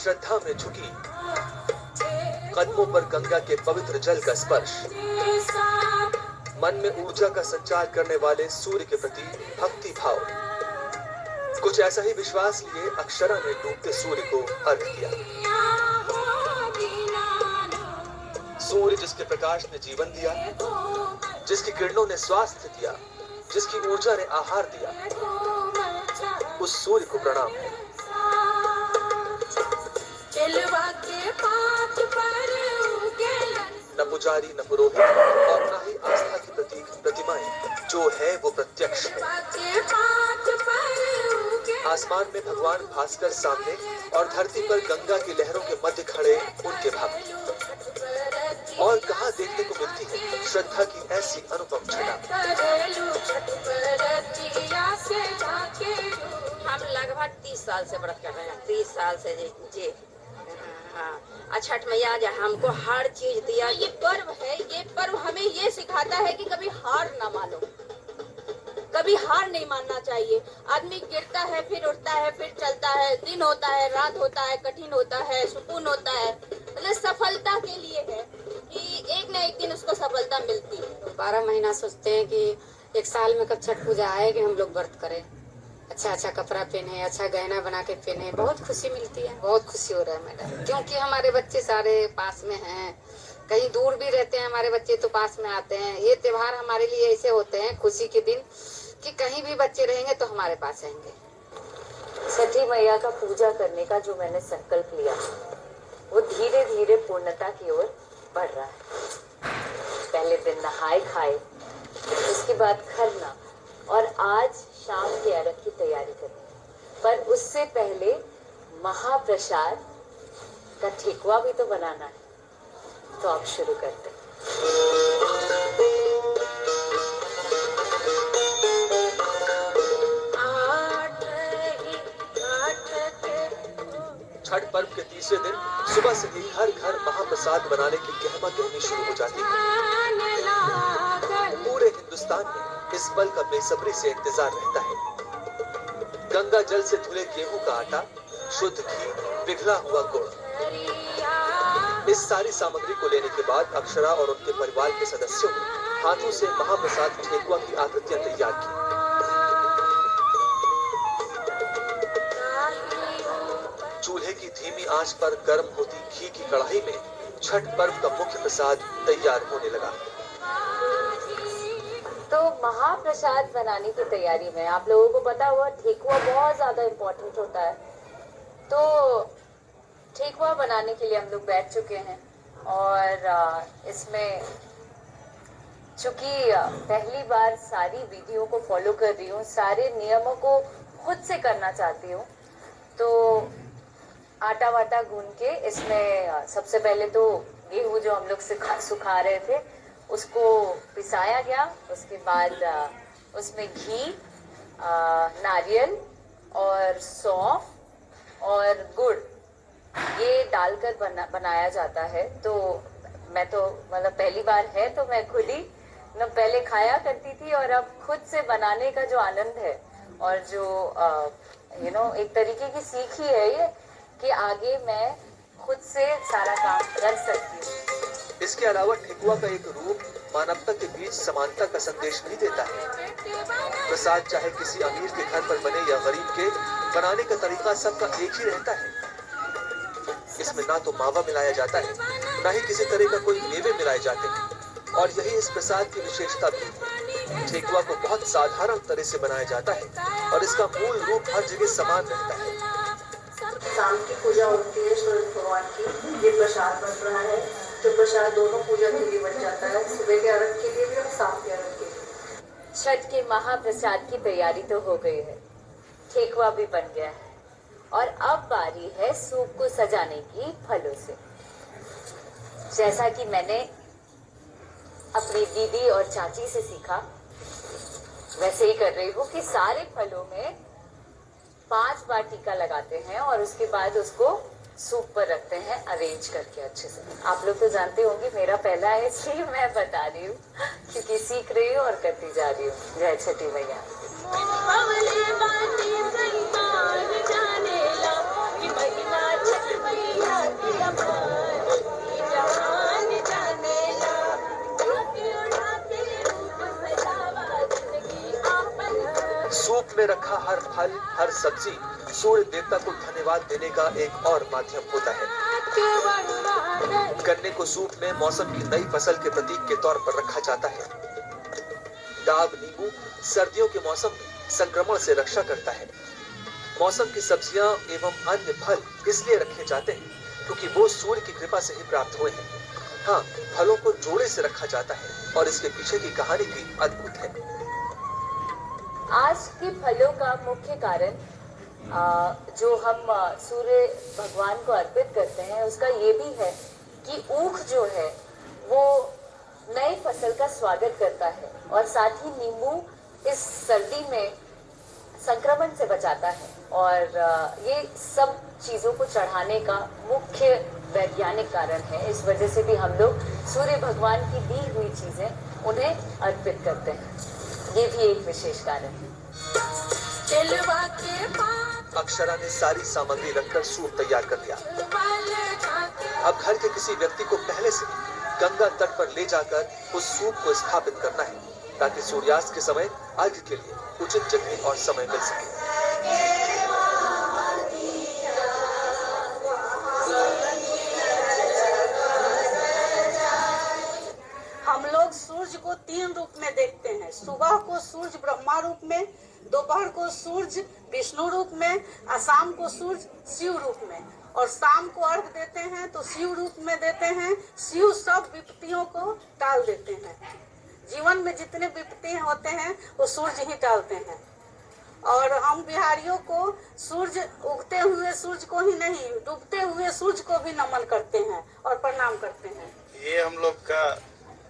श्रद्धा में झुकी, कदमों पर गंगा के पवित्र जल का स्पर्श, मन में ऊर्जा का संचार करने वाले सूर्य के प्रति भक्ति भाव। कुछ ऐसा ही विश्वास लिए अक्षरा ने डूबते सूर्य को अर्घ दिया। सूर्य जिसके प्रकाश ने जीवन दिया, जिसकी किरणों ने स्वास्थ्य दिया, जिसकी ऊर्जा ने आहार दिया, उस सूर्य को प्रणाम है। न पुजारी न पुरोहित और न ही आस्था की प्रतीक प्रतिमाएं, जो है वो प्रत्यक्ष है। आसमान में भगवान भास्कर सामने और धरती पर गंगा की लहरों के मध्य खड़े उनके भक्त। और कहाँ देखने को मिलती है श्रद्धा की ऐसी अनुपम छटा। हम लगभग 30 साल से व्रत कर रहे हैं, 30 साल से जी। हाँ, छठ मैया जो हमको हर चीज दिया। ये पर्व है, ये पर्व हमें ये सिखाता है कि कभी हार ना मानो, कभी हार नहीं मानना चाहिए। आदमी गिरता है, फिर उठता है, फिर चलता है, दिन होता है, रात होता है, कठिन होता है, सुकून होता है, मतलब सफलता के लिए है कि एक न एक दिन उसको सफलता मिलती है। 12 महीना सोचते हैं कि एक साल में कब छठ पूजा आए कि हम लोग व्रत करें, अच्छा अच्छा कपड़ा पहने, अच्छा गहना बना के पहने, बहुत खुशी मिलती है, बहुत खुशी हो रहा है मैडम। क्योंकि हमारे बच्चे सारे पास में हैं, कहीं दूर भी रहते हैं हमारे बच्चे तो पास में आते हैं। ये त्योहार हमारे लिए ऐसे होते हैं खुशी के दिन कि कहीं भी बच्चे रहेंगे तो हमारे पास आएंगे। छठी मैया का पूजा करने का जो मैंने संकल्प लिया वो धीरे धीरे पूर्णता की ओर बढ़ रहा है। पहले दिन नहाए खाए, उसके बाद खरना, और आज शाम के अर्घ की तैयारी करनी। पर उससे पहले महाप्रसाद का ठेकुआ भी तो बनाना है, तो अब शुरू करते हैं। छठ पर्व के तीसरे दिन सुबह से ही घर घर महाप्रसाद बनाने की गहमा गहमी शुरू हो जाती है। पूरे हिंदुस्तान में इस पल का बेसब्री से इंतजार रहता है। गंगा जल से धुले गेहूं का आटा, शुद्ध घी, पिघला हुआ गुड़, इस सारी सामग्री को लेने के बाद अक्षरा और उनके परिवार के सदस्यों ने हाथों से महाप्रसाद ठेकुआ की आकृतियां तैयार की। चूल्हे की धीमी आंच पर गर्म होती घी की कढ़ाई में छठ पर्व का मुख्य प्रसाद तैयार होने लगा। तो महाप्रसाद बनाने की तैयारी में आप लोगों को पता हुआ ठेकुआ बहुत ज्यादा इम्पोर्टेंट होता है। तो ठेकुआ बनाने के लिए हम लोग बैठ चुके हैं और इसमें चूंकि पहली बार सारी विधियों को फॉलो कर रही हूँ, सारे नियमों को खुद से करना चाहती हूँ, तो आटा वाटा गूंद के इसमें सबसे पहले तो गेहूं जो हम लोग सुखा रहे थे उसको पिसाया गया। उसके बाद उसमें घी, नारियल और सौंफ और गुड़ ये डालकर बनाया जाता है। तो मैं तो मतलब पहली बार है तो मैं खुद ही पहले खाया करती थी और अब खुद से बनाने का जो आनंद है और जो एक तरीके की सीख ही है ये कि आगे मैं खुद से सारा काम कर सकती हूँ। इसके अलावा ठेकुआ का एक रूप मानवता के बीच समानता का संदेश भी देता है। प्रसाद चाहे किसी अमीर के घर पर बने या गरीब के, बनाने का तरीका सबका एक ही रहता है। इसमें ना तो मावा मिलाया जाता है, ना ही किसी तरह का कोई मेवे मिलाए जाते हैं, और यही इस प्रसाद की विशेषता भी है। ठेकुआ को बहुत साधारण तरह से बनाया जाता है और इसका मूल रूप हर जगह समान रहता है। शाम की पूजा होती है सूरज भगवान की, ये प्रसाद बन रहा है, तो प्रसाद दोनों पूजा के लिए बन जाता है, सुबह के अर्घ के लिए भी और शाम के अर्घ के लिए। छठ के महाप्रसाद की तैयारी तो हो गई है, ठेकुआ भी बन गया है और अब बारी है सूप को सजाने की फलों से। जैसा कि मैंने अपनी दीदी और चाची से सीखा वैसे ही कर रही हूँ कि सारे फलों में 5 बार टीका लगाते हैं और उसके बाद उसको सूप पर रखते हैं अरेंज करके अच्छे से। आप लोग तो जानते होंगे, मेरा पहला है इसलिए मैं बता रही हूँ क्योंकि सीख रही हूँ और करती जा रही हूँ। जय छठी मैया। जाने ला कि महिमा छठ मैया उसमें रखा हर फल, हर सब्जी सूर्य देवता को धन्यवाद देने का एक और माध्यम होता है। गन्ने को सूप में मौसम की नई फसल के प्रतीक के तौर पर रखा जाता है। डाब नींबू सर्दियों के मौसम में संक्रमण से रक्षा करता है। मौसम की सब्जियां एवं अन्य फल इसलिए रखे जाते हैं क्योंकि वो सूर्य की कृपा से ही प्राप्त हुए हैं। हाँ, फलों को जोड़े से रखा जाता है और इसके पीछे की कहानी भी अद्भुत है। आज के फलों का मुख्य कारण जो हम सूर्य भगवान को अर्पित करते हैं उसका ये भी है कि ऊख जो है वो नई फसल का स्वागत करता है और साथ ही नींबू इस सर्दी में संक्रमण से बचाता है और ये सब चीजों को चढ़ाने का मुख्य वैज्ञानिक कारण है। इस वजह से भी हम लोग सूर्य भगवान की दी हुई चीजें उन्हें अर्पित करते हैं। ये भी एक विशेष कारण है। अक्षरा ने सारी सामग्री रखकर सूप तैयार कर लिया। अब घर के किसी व्यक्ति को पहले से गंगा तट पर ले जाकर उस सूप को स्थापित करना है ताकि सूर्यास्त के समय अर्घ्य के लिए उचित जगह और समय मिल सके। हम लोग सूर्य को 3 रूप में देखते हैं। सुबह को सूर्य ब्रह्मा रूप में, दोपहर को सूर्य विष्णु रूप में और शाम को सूर्य शिव रूप में। और शाम को अर्घ देते हैं तो शिव रूप में देते हैं। शिव सब विपत्तियों को टाल देते हैं। जीवन में जितने विपत्ति होते हैं वो सूर्य ही टालते हैं। और हम बिहारियों को सूर्य उगते हुए सूर्य को ही नहीं, डूबते हुए सूर्य को भी नमन करते हैं और प्रणाम करते हैं। ये हम लोग का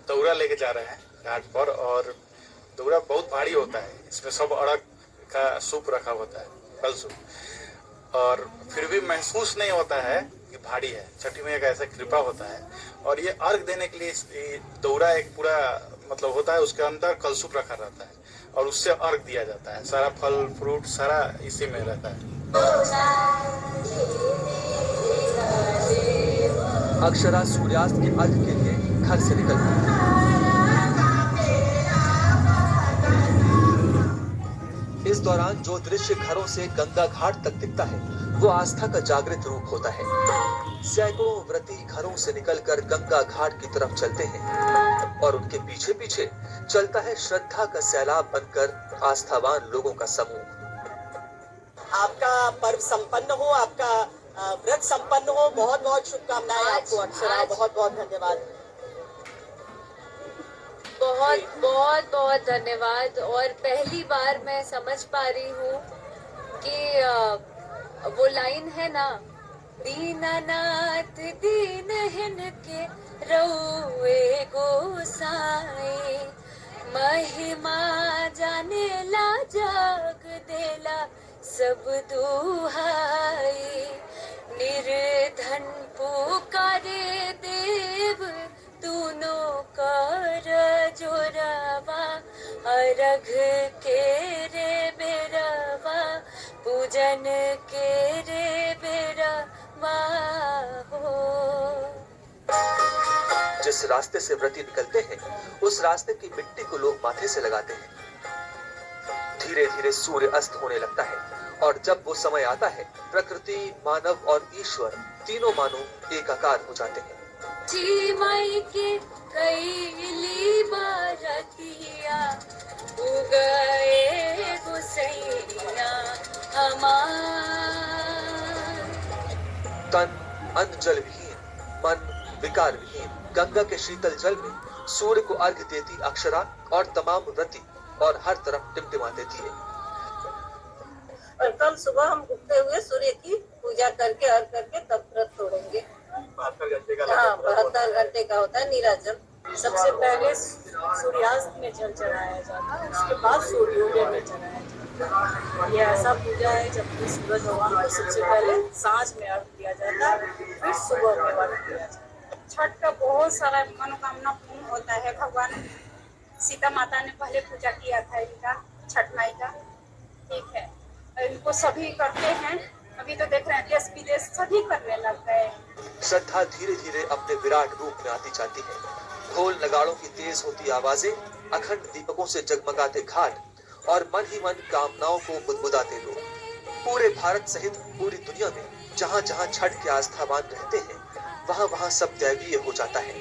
दौरा लेके जा रहे हैं घाट पर और दौरा बहुत भारी होता है। इसमें सब अड़ग का सूप रखा होता है, फल सूप, और फिर भी महसूस नहीं होता है कि भारी है। छठी मैया का ऐसा कृपा होता है। और ये अर्घ देने के लिए दौरा एक पूरा मतलब होता है, उसके अंदर कलसूप रखा रहता है और उससे अर्घ दिया जाता है। सारा फल फ्रूट सारा इसी में रहता है। अक्षरा सूर्यास्त के अर्घ्य के लिए घर से निकल गई। इस दौरान जो दृश्य घरों से गंगा घाट तक दिखता है वो आस्था का जागृत रूप होता है। सैकड़ों व्रती घरों से निकलकर गंगा घाट की तरफ चलते हैं और उनके पीछे पीछे चलता है श्रद्धा का सैलाब बनकर आस्थावान लोगों का समूह। आपका पर्व संपन्न हो, आपका व्रत संपन्न हो। बहुत बहुत शुभकामनाएं आपको अक्षरा, बहुत बहुत धन्यवाद। बहुत बहुत बहुत धन्यवाद। और पहली बार मैं समझ पा रही हूँ कि वो लाइन है ना, दीनानाथ दीनहीन के रउए गोसाए, महिमा जाने ला जग देला सब दुहाई, निर्धन पुकारे देव दोनों कर जोरावा, अर्घ के रे बेरवा, पूजन के रे बेरवा हो। जिस रास्ते से व्रती निकलते हैं उस रास्ते की मिट्टी को लोग माथे से लगाते हैं। धीरे धीरे सूर्य अस्त होने लगता है और जब वो समय आता है प्रकृति, मानव और ईश्वर तीनों मानो एकाकार हो जाते हैं। जी माई के कैली बारतिया उगए गुसैया हमार। तन अन्न जल विहीन, मन विकार विहीन गंगा के शीतल जल में सूर्य को अर्घ्य देती अक्षरा और तमाम व्रती और हर तरफ टिमटिमा देती है। और कल सुबह हम उगते हुए सूर्य की पूजा करके अर्घ करके तब व्रत तोड़ेंगे। 72 घंटे का। हाँ, 72 घंटे का होता है नीराजल। सबसे पहले सूर्यास्त में जल चढ़ाया जाता है, उसके बाद सूर्योदय में चढ़ाया जाता है। ये ऐसा पूजा है जबकि सूरज भगवान को सबसे पहले सांझ में अर्घ दिया जाता है, फिर सुबह में अर्घ दिया जाता है। छठ का बहुत सारा मनोकामना पूर्ण होता है। भगवान सीता माता ने पहले पूजा किया था इनका, छठ माई का, ठीक है। इनको सभी करते हैं, अभी तो देख रहे हैं देश विदेश सभी करने लग गए। श्रद्धा धीरे धीरे अपने विराट रूप में आती जाती है। ढोल नगाड़ों की तेज होती आवाजें, अखंड दीपकों से जगमगाते घाट और मन ही मन कामनाओं को बुदबुदाते लोग। पूरे भारत सहित पूरी दुनिया में जहाँ जहाँ छठ के आस्थावान रहते हैं, वहाँ वहाँ सब दैवीय हो जाता है।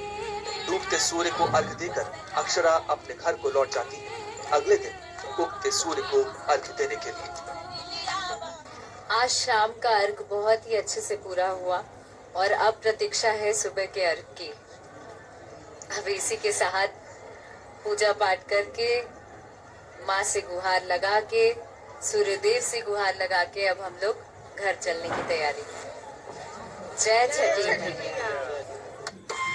डूबते सूर्य को अर्घ देकर अक्षरा अपने घर को लौट जाती है, अगले दिन उगते सूर्य को अर्घ देने के लिए। आज शाम का अर्घ बहुत ही अच्छे से पूरा हुआ और अब प्रतीक्षा है सुबह के अर्घ की। अब इसी के साथ पूजा पाठ करके, माँ से गुहार लगा के, सूर्यदेव से गुहार लगा के अब हम लोग घर चलने की तैयारी। जय छठी मैया।